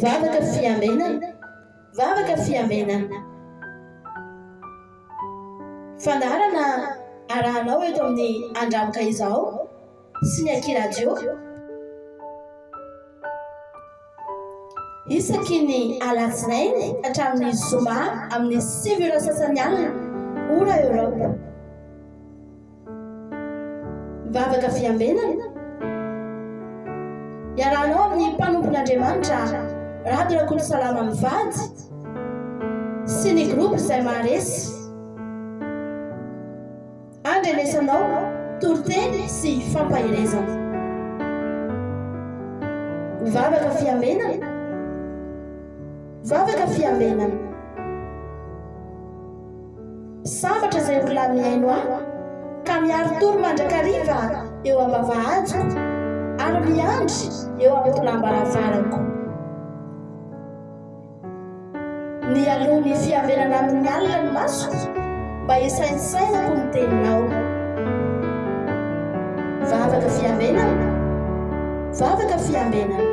Vavaka fiamenana, vavaka fiamenana. Fandarana arahanao eto amin'ny andramoka izao sy ny akiradio. Isaky ny alatsinainy hatramin'ny zoma amin'ny 7 sasany alina ora Eoropa. Vavaka fiamenana iarahanao amin'ny mpanompon'Andriamanitra Radio Rakolo Salama Mivady sy ny groupe izay maharesy andrenesanao toroteny sy fampahirezana. Vavaka fiamenana, vavaka fiamenana. Sambatra izay olona miaino aho ka miaro toro mandrakariva eo am-bavahadiko ary miandry eo amin'ny tolam-baravarako. Ny alohan'ny fiamenana amin'ny alina ny masoko mba hisainsainako ny teninao. Vavaka fiamenana, vavaka fiamenana.